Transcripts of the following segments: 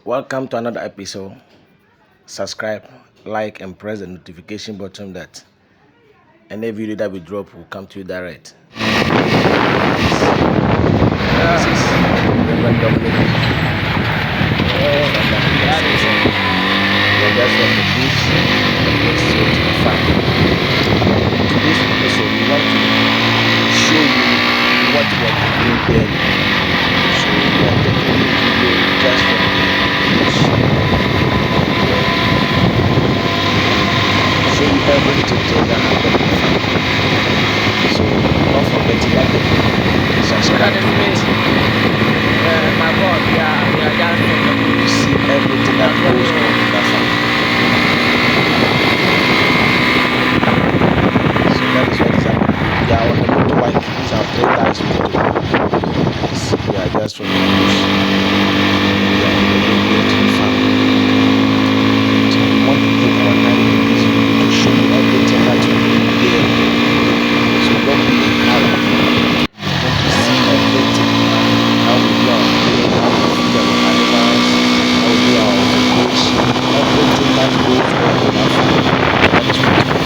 Welcome to another episode. Subscribe, like, and press the notification button that any video that we drop will come to you direct. This is Reverend Dominic. We're just from the beach and going straight to the farm. Today's episode, we want to show you what we are doing daily. So we are taking you today just from the beach. Show you everything that happened in the farm. So don't forget to like it, subscribe to it. My God, we are just You see everything that goes on in that farm. So that is what is happening. We are on the motorbike. These are 3 guys motorbike. We are just from the bush. We are on the way going to the farm. So we want to take our time in this video to show you everything that we do there. So don't be in hurry. You want to see everything. How we do our food, how we feed our animals, how we do our irrigation, everything that goes on in our farm. That is what we do.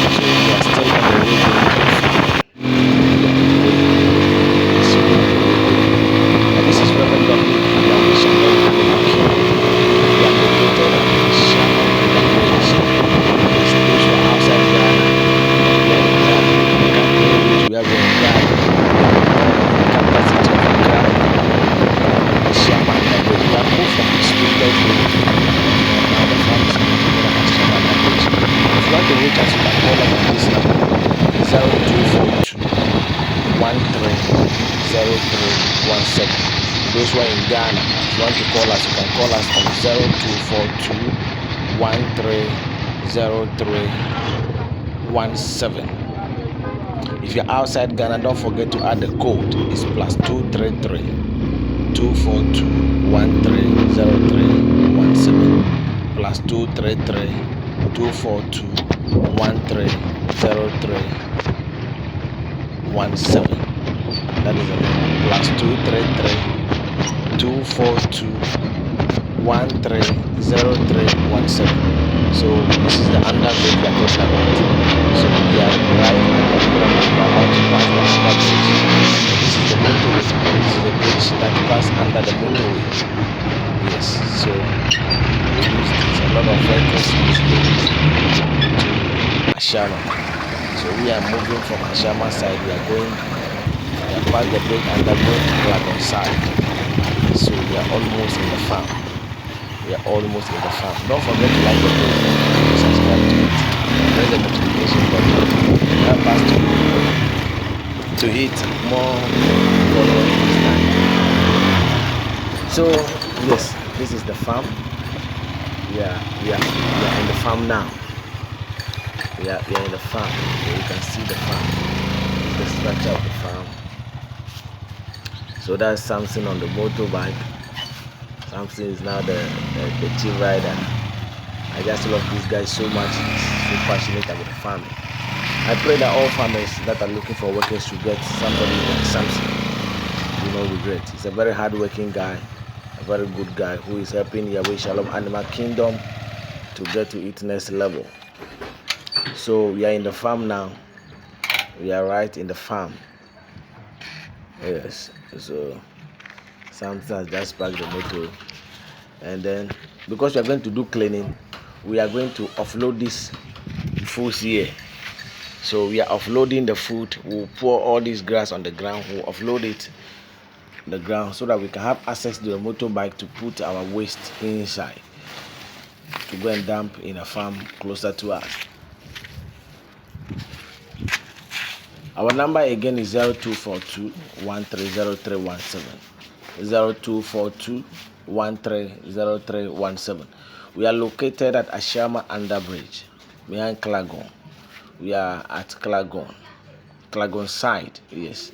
So we are still on the way going to the farm. And this is Reverend Dominic, Yahweh Shalom Animal Kingdom. We are located at Shalom Animal Kingdom. Those who are outside Ghana, we are in Ghana. We are in Ghana. Capital city of Accra. Ashama Under Bridge. We have moved from the Spirit Road. Now the farm is located at Ashama Under Bridge. If you want to reach us, you can call us on this number 0242 130317. Those who are in Ghana, if you want to call us, you can call us on 0242 130317. If you're outside Ghana, don't forget to add the code. It's plus 233 242 130317 plus 233 242 130317. That is the number. Plus 233 242 130317. So this is the underbridge we are talking about. So we are right at the pyramid. We are about to pass the underbridge. This is the motorway. This is the bridge that passes under the motorway. Yes. So we use this. A lot of vehicles use it to Ashama. So we are moving from Ashama side. We are past the bridge and we are going to Klagon side. So we are almost in the farm. Don't forget to like the video, subscribe to it, press the notification button, help us to hit more followers this time. So yes, this is the farm. We are in the farm now. We are in the farm. So you can see the farm. This is the structure of the farm. So that's Samson on the motorbike. Samson is now the chief rider. I just love this guy so much. He's so passionate about the farming. I pray that all farmers that are looking for workers should get somebody like Samson. You know, regret. He's a very hard-working guy, a very good guy who is helping Yahweh Shalom Animal Kingdom to get to its next level. So we are in the farm now. We are right in the farm. Yes. So Samson has just parked the motor, and then because we are going to do cleaning, we are going to offload this food here. So we are offloading the food. We'll pour all this grass on the ground. We'll offload it on the ground so that we can have access to the motorbike to put our waste inside to go and dump in a farm closer to us. Our number again is 0242 130317. 0242 130317. We are located at Ashama Under Bridge behind Klagon. We are at Klagon side. Yes,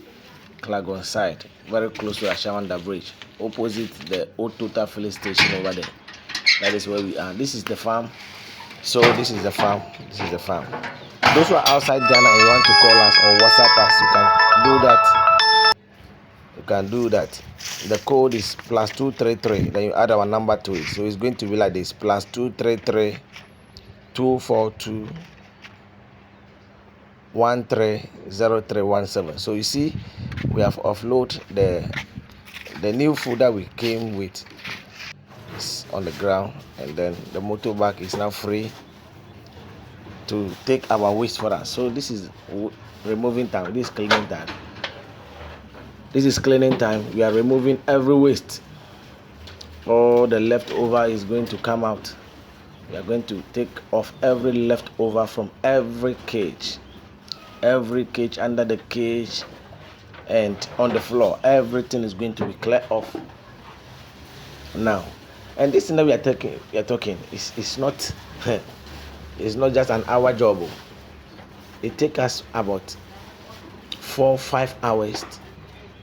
Klagon side, very close to Ashama Under Bridge, opposite the old Total filling station over there. That is where we are. This is the farm. So this is the farm. Those who are outside Ghana and you want to call us or WhatsApp us, you can do that. You can do that. The code is +233. Then you add our number to it. So it's going to be like this: +233 242 130317. So you see, we have offloaded the new food that we came with is on the ground, and then the motorbike is now free to take our waste for us. So this is removing time. This is cleaning time. This is cleaning time. We are removing every waste. All the leftover is going to come out. We are going to take off every leftover from every cage under the cage and on the floor. Everything is going to be cleared off now. And this thing that we are talking is not it's not just an hour job. It takes us about 4-5 hours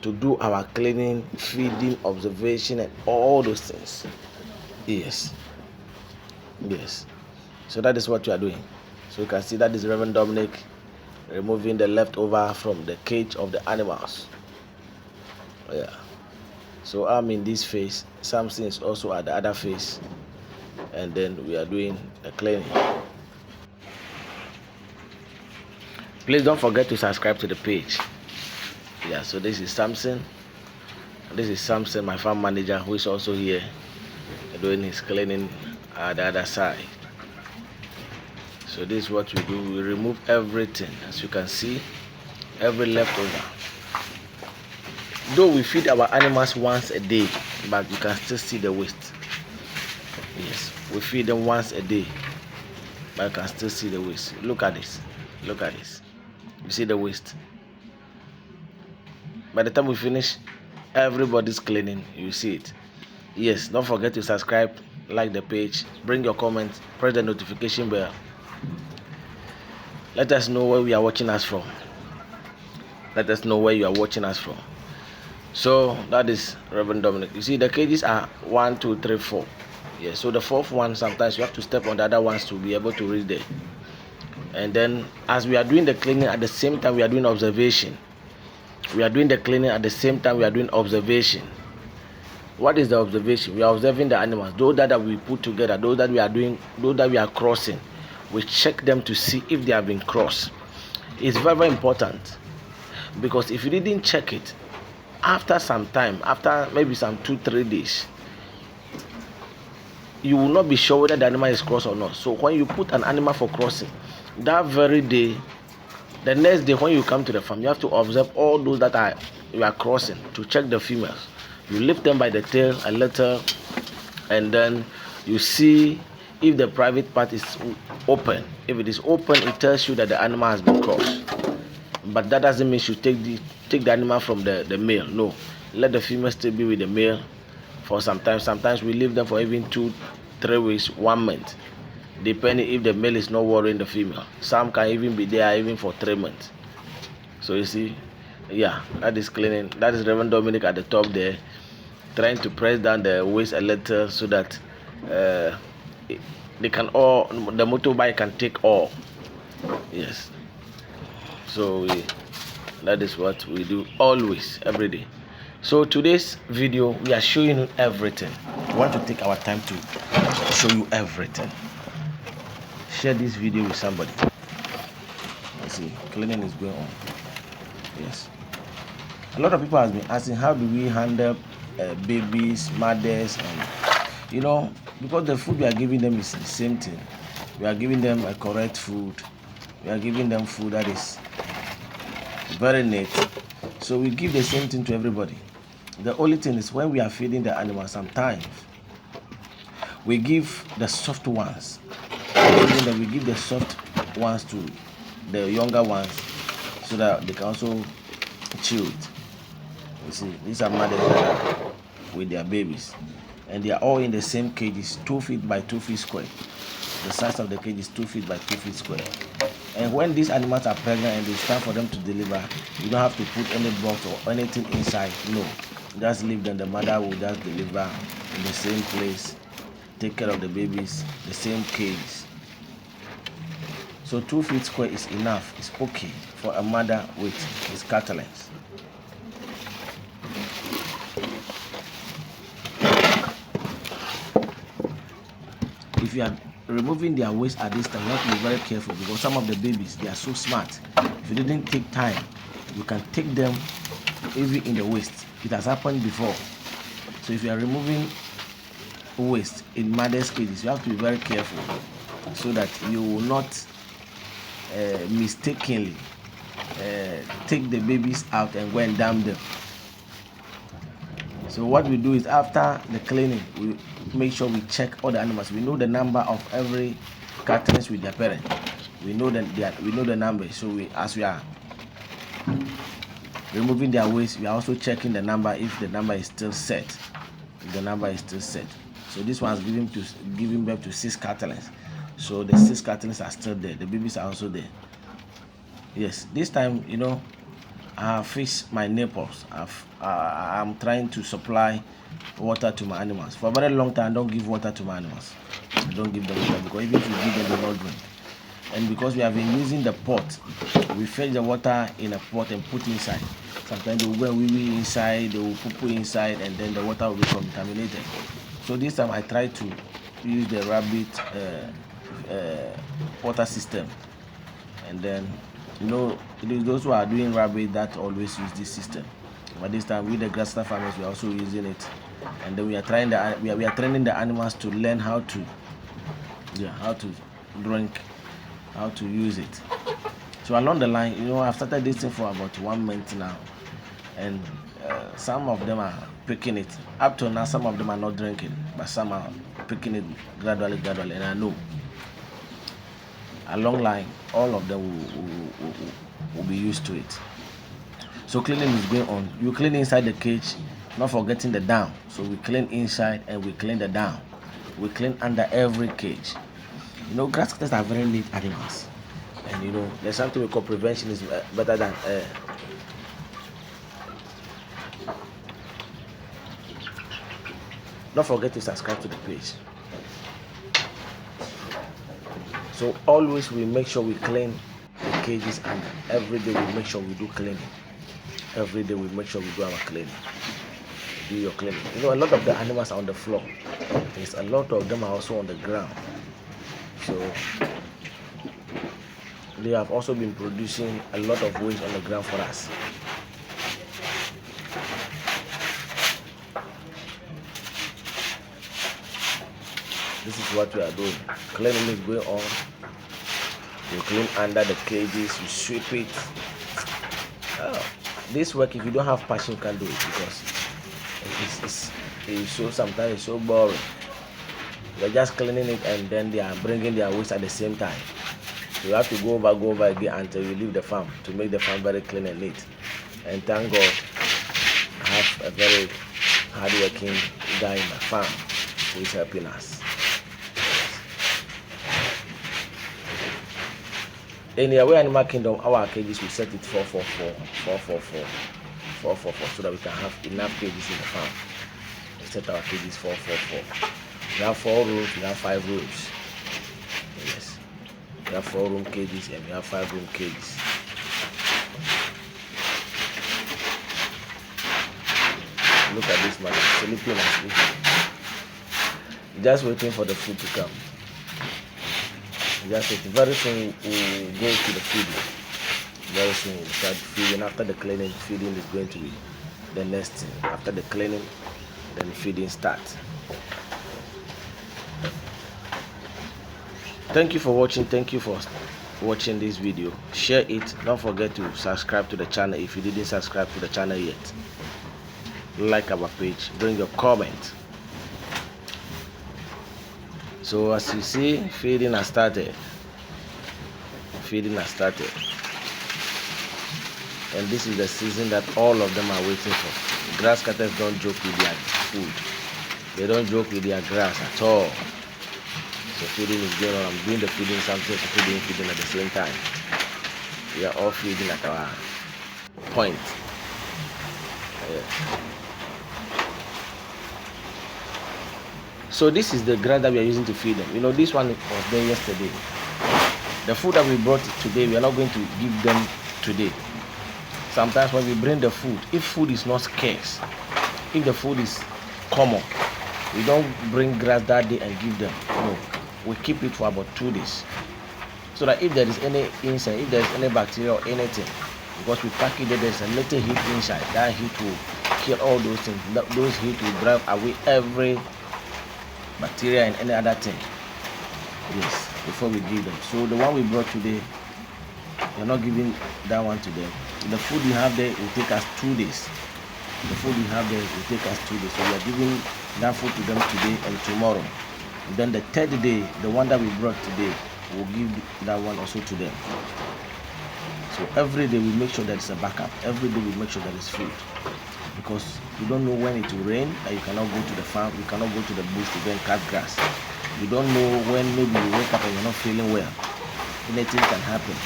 to do our cleaning, feeding, observation, and all those things. Yes. So that is what we are doing. So you can see that is Reverend Dominic removing the leftover from the cage of the animals. Yeah. So I'm in this phase. Samson is also at the other phase, and then we are doing the cleaning. Please don't forget to subscribe to the page. Yeah. So this is Samson. This is Samson, my farm manager, who is also here doing his cleaning at the other side. So this is what we do. We remove everything, as you can see, every leftover. Though we feed our animals once a day, but you can still see the waste. Yes, we feed them once a day, but you can still see the waste. Look at this. You see the waste. By the time we finish everybody's cleaning, you see it. Yes, don't forget to subscribe, like the page, bring your comments, press the notification bell. Let us know where we are watching us from. Let us know where you are watching us from. So that is Reverend Dominic. You see, the cages are 1, 2, 3, 4. Yeah, so the fourth one, sometimes you have to step on the other ones to be able to reach there. And then as we are doing the cleaning, at the same time we are doing observation. We are doing the cleaning at the same time we are doing observation. What is the observation? We are observing the animals. Those that we put together, those that we are doing, those that we are crossing. We check them to see if they have been crossed. It's very, very important, because if you didn't check it, after some time, after maybe some 2-3 days, you will not be sure whether the animal is crossed or not. So when you put an animal for crossing, that very day, the next day when you come to the farm, you have to observe all those that you are crossing to check the females. You lift them by the tail a little, and then you see if the private part is open. If it is open, it tells you that the animal has been crossed. But that doesn't mean you take the animal from the male. No, let the female still be with the male for some time. Sometimes we leave them for even 2-3 weeks, 1 month, depending if the male is not worrying the female. Some can even be there even for 3 months. So you see, yeah, that is cleaning. That is Reverend Dominic at the top there, trying to press down the waist a little so that the motorbike can take all. Yes. So that is what we do always, every day. So today's video, we are showing you everything. We want to take our time to show you everything. Share this video with somebody. Let's see, cleaning is going on. Yes. A lot of people have been asking, how do we handle babies, mothers, and because the food we are giving them is the same thing. We are giving them a correct food. We are giving them food that is very neat. So we give the same thing to everybody. The only thing is when we are feeding the animals, sometimes we give the soft ones. We give the soft ones to the younger ones so that they can also chew it. You see, these are mothers that are with their babies, and they are all in the same cages, 2 feet by 2 feet square. The size of the cage is 2 feet by 2 feet square. And when these animals are pregnant and it's time for them to deliver, you don't have to put any box or anything inside. No, just leave them. The mother will just deliver in the same place, take care of the babies, the same cage. So 2 feet square is enough. It's okay for a mother with his cattleins. if you are removing their waste at this time, you have to be very careful, because some of the babies, they are so smart. If you didn't take time, you can take them even in the waste. It has happened before. So if you are removing waste in mother's cages, you have to be very careful, so that you will not mistakenly take the babies out and go and dump them. So what we do is, after the cleaning, we make sure we check all the animals. We know the number of every cartons with their parent. We know the number. So as we are removing their waste, we are also checking the number, if the number is still set. If the number is still set. So this one is giving birth to 6 catlings. So the 6 catlings are still there. The babies are also there. Yes, this time, I have fixed my nipples. I'm trying to supply water to my animals. For a very long time, I don't give water to my animals. I don't give them water, because even if you give them, they don't drink. And because we have been using the pot, we fetch the water in a pot and put inside. Sometimes they will go and wee inside, they will poo inside, and then the water will be contaminated. So this time I try to use the rabbit water system. And then, it is those who are doing rabbit that always use this system. But this time, with the grassland farmers, we are also using it. And then we are training the animals to learn how to drink, how to use it. So along the line, I've started this thing for about 1 month now, and some of them are picking it. Up to now, some of them are not drinking, but some are picking it gradually, and I know along line, all of them will be used to it. So cleaning is going on. You clean inside the cage, not forgetting the down. So we clean inside and we clean the down. We clean under every cage. Grass cutters are very neat animals, and there's something we call prevention is better than don't forget to subscribe to the page. So always we make sure we clean the cages, and every day we make sure we do cleaning. Every day we make sure we do our cleaning. Do your cleaning. A lot of the animals are on the floor. There's a lot of them are also on the ground. So they have also been producing a lot of waste on the ground for us. This is what we are doing. Cleaning is going on. You clean under the cages, you sweep it. This work, if you don't have passion, you can't do it, because sometimes it's so boring. You're just cleaning it, and then they are bringing their waste at the same time. So you have to go over again until you leave the farm, to make the farm very clean and neat. And thank God, I have a very hardworking guy in my farm who is helping us. In Yahweh Animal Kingdom, our cages, we set it 444, so that we can have enough cages in the farm. We set our cages 444. We have 4 rooms, we have 5 rooms. Yes. We have 4 room cages and we have 5 room cages. Look at this man, sleeping and sleeping. Just waiting for the food to come. Just waiting. Very soon we'll go to the feeding. Very soon we'll start feeding. After the cleaning, feeding is going to be the next thing. After the cleaning, then feeding starts. Thank you for watching. Thank you for watching this video. Share it. Don't forget to subscribe to the channel if you didn't subscribe to the channel yet. Like our page. Bring your comment. So as you see, feeding has started. Feeding has started. And this is the season that all of them are waiting for. Grass cutters don't joke with their food. They don't joke with their grass at all. So feeding is going on. I'm doing the feeding, something feeding at the same time. We are all feeding at our point. Yeah. So this is the grass that we are using to feed them. This one was there yesterday. The food that we brought today, we are not going to give them today. Sometimes when we bring the food, if food is not scarce, if the food is common, we don't bring grass that day and give them. No. we keep it for about 2 days, so that if there is any insect, if there is any bacteria or anything, because we pack it there, there's a little heat inside. That heat will kill all those things. Those heat will drive away every bacteria and any other thing. Yes, before we give them. So the one we brought today, you're not giving that one to them. The food you have there will take us 2 days. The food you have there will take us 2 days. So we are giving that food to them today and tomorrow. And then the third day, the one that we brought today, we'll give that one also to them. So every day we make sure that it's a backup. Every day we make sure that it's food. Because you don't know when it will rain, and you cannot go to the farm, you cannot go to the bush to go and cut grass. You don't know when maybe you wake up and you're not feeling well. Anything can happen.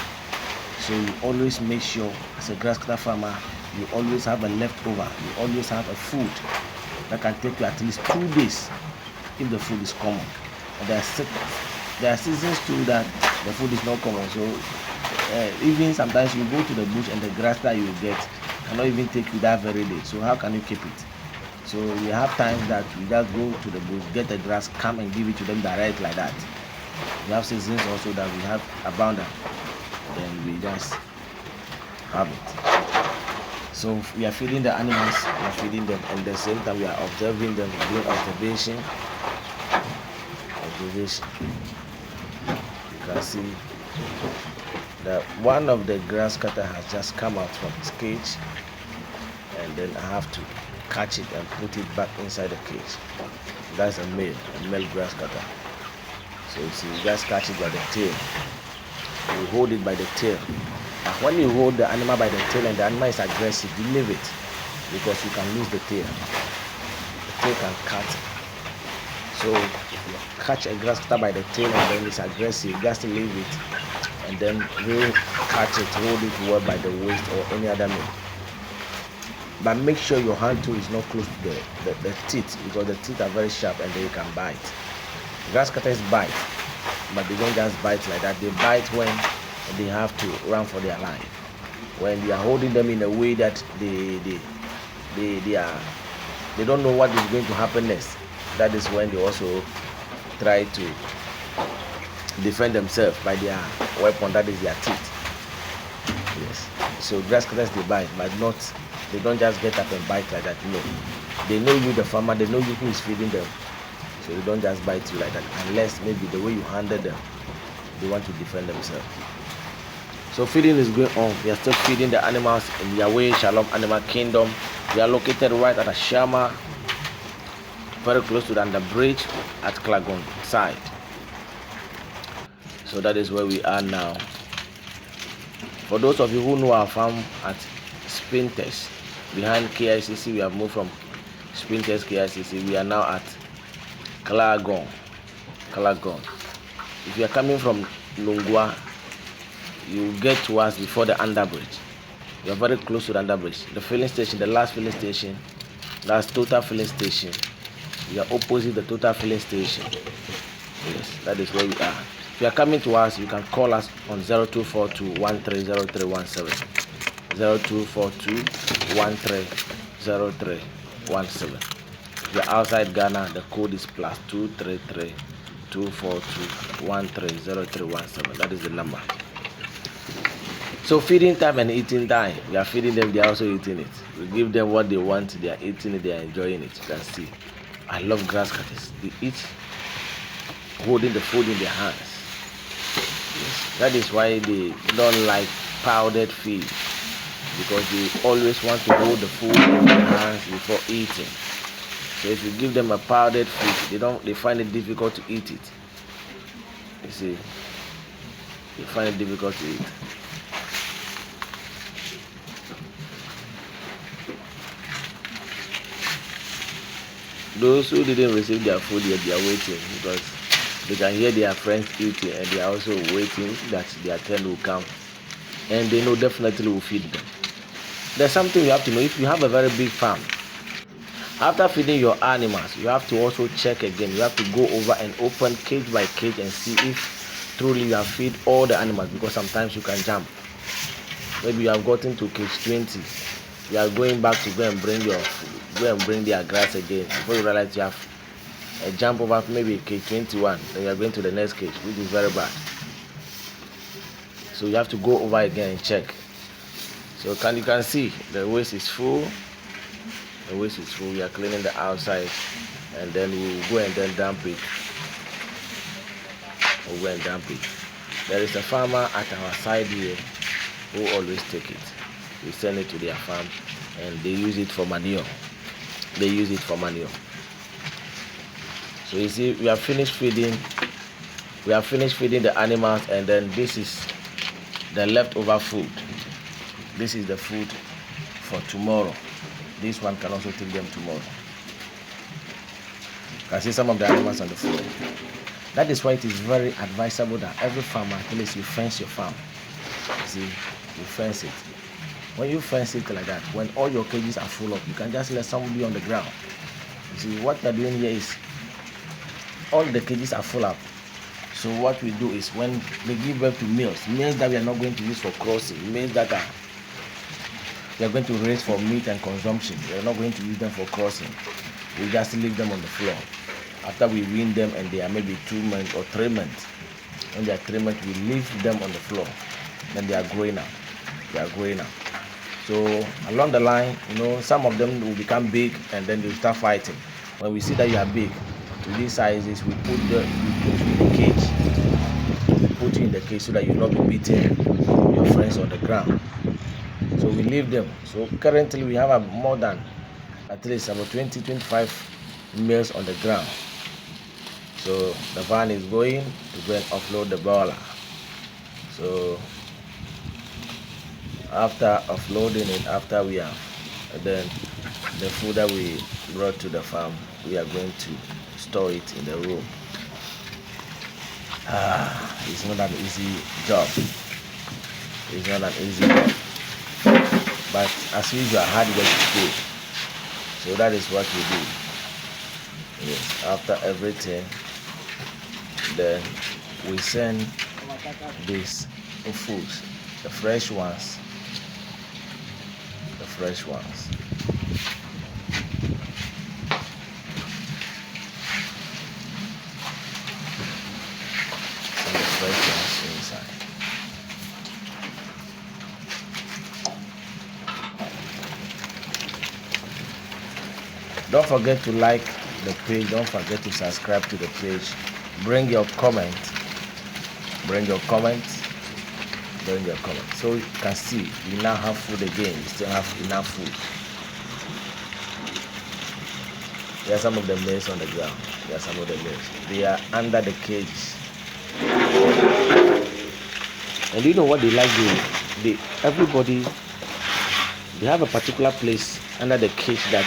So you always make sure, as a grass cutter farmer, you always have a leftover. You always have a food that can take you at least 2 days if the food is common. And there are seasons too that the food is not common. So even sometimes you go to the bush and the grass that you get cannot even take you that very day. So how can you keep it? So we have times that we just go to the bush, get the grass, come and give it to them direct like that. We have seasons also that we have abundant, then we just have it. So we are feeding the animals, we are feeding them, and at the same time we are observing them, doing observation. You can see that one of the grass cutter has just come out from his cage, and then I have to catch it and put it back inside the cage. That's a male grass cutter. So you see, you just catch it by the tail. You hold it by the tail. And when you hold the animal by the tail and the animal is aggressive, you leave it, because you can lose the tail. The tail can cut. So if you catch a grass cutter by the tail and then it's aggressive, just leave it, and then you catch it, hold it well by the waist or any other means. But make sure your hand tool is not close to the teeth, because the teeth are very sharp and they can bite. Grass cutters bite, but they don't just bite like that. They bite when they have to run for their life. When you are holding them in a way that they don't know what is going to happen next, that is when they also try to defend themselves by their weapon, that is their teeth. Yes. So grass cutters, they bite, but they don't just get up and bite like that. No. They know you, the farmer, they know you who is feeding them. So they don't just bite you like that, unless maybe the way you handle them, they want to defend themselves. So feeding is going on. We are still feeding the animals in Yahweh Shalom Animal Kingdom. We are located right at Ashama, very close to the under bridge at Klagon side. So that is where we are now. For those of you who know our farm at Spinters, behind KICC, we have moved from Spinters KICC. We are now at Klagon. If you are coming from Lungwa, you get to us before the underbridge. We are very close to the underbridge. The filling station, the last filling station, that's Total filling station. We are opposite the Total filling station. Yes, that is where we are. If you are coming to us, you can call us on 0242-130317. 0242-130317. If you are outside Ghana, the code is +233-242-130317. That is the number. So feeding time and eating time. We are feeding them, they are also eating it. We give them what they want, they are eating it, they are enjoying it. You can see. I love grass cutters. They eat holding the food in their hands. Yes. That is why they don't like powdered feed, because they always want to hold the food in their hands before eating. So if you give them a powdered food, they find it difficult to eat it. You see, they find it difficult to eat. Those who didn't receive their food yet, they are waiting, because they can hear their friends eating and they are also waiting that their turn will come, and they know definitely will feed them. There's something you have to know. If you have a very big farm, after feeding your animals, you have to also check again. You have to go over and open cage by cage and see if truly you have fed all the animals, because sometimes you can jump. Maybe you have gotten to cage 20, you are going back to go and bring their grass again. Before you realize you have jump over maybe cage 21, then you are going to the next cage, which is very bad. So you have to go over again and check. So you can see the waste is full. The waste is full. We are cleaning the outside, and then we will go and then dump it. We'll go and dump it. There is a farmer at our side here who always take it. We send it to their farm, and they use it for manure. They use it for manure. So you see, we have finished feeding. We have finished feeding the animals, and then this is the leftover food. This is the food for tomorrow. This one can also take them tomorrow. You can see some of the animals on the floor. That is why it is very advisable that every farmer, at least you fence your farm. You see, you fence it. When you fence it like that, when all your cages are full up, you can just let somebody on the ground. You see, what they're doing here is all the cages are full up. So what we do is when they give birth to males that we are not going to use for crossing, males that we are going to raise for meat and consumption, we are not going to use them for crossing. We just leave them on the floor. After we wean them and they are maybe 2 months or 3 months, when they are 3 months, we leave them on the floor. Then they are growing up. They are growing up. So along the line, some of them will become big and then they will start fighting. When we see that you are big, to these sizes, we put you in the cage. We put you in the cage so that you will not be beating your friends on the ground. So we leave them. So currently we have more than at least about 20-25 males on the ground. So the van is going to go and offload the boiler. So after offloading it, after we have then the food that we brought to the farm, we are going to store it in the room. It's not an easy job. It's not an easy job. But as usual, hard work is good. So that is what we do. Yes, after everything, then we send these foods, the fresh ones. The fresh ones. Send the fresh ones inside. Don't forget to like the page. Don't forget to subscribe to the page. Bring your comment. Bring your comments. Bring your comments. So you can see we now have food again. We still have enough food. There are some of the males on the ground. There are some of the males. They are under the cage. And you know what they like doing? Everybody, they have a particular place under the cage that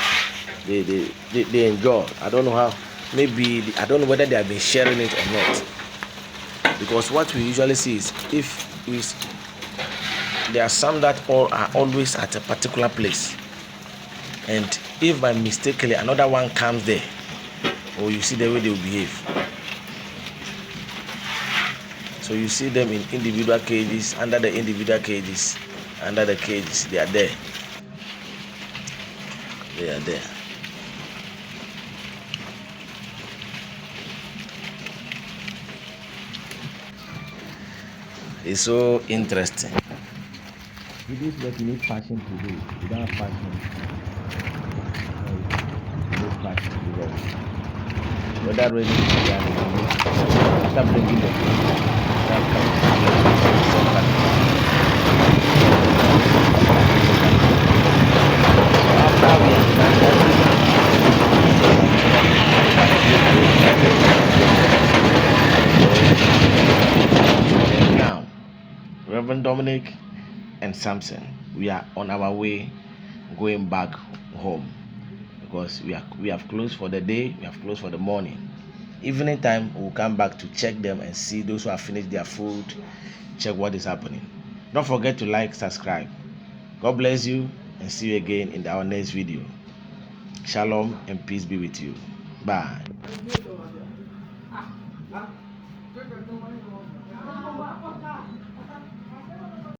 they enjoy. I don't know how. Maybe I don't know whether they have been sharing it or not. Because what we usually see is there are some that are always at a particular place, and if by mistakenly another one comes there, or you see the way they will behave. So you see them in individual cages, under the individual cages, under the cages. They are there. They are there. It's so interesting. It is what you need passion to do. You don't have passion. You need passion to do it. Whether ready to be after bringing the food, after we have done everything, now Reverend Dominic and Samson, we are on our way going back home because we have closed for the day. We have closed for the morning. Evening time, we'll come back to check them and see those who have finished their food, check what is happening. Don't forget to like, subscribe. God bless you, and see you again in our next video. Shalom and peace be with you. Bye.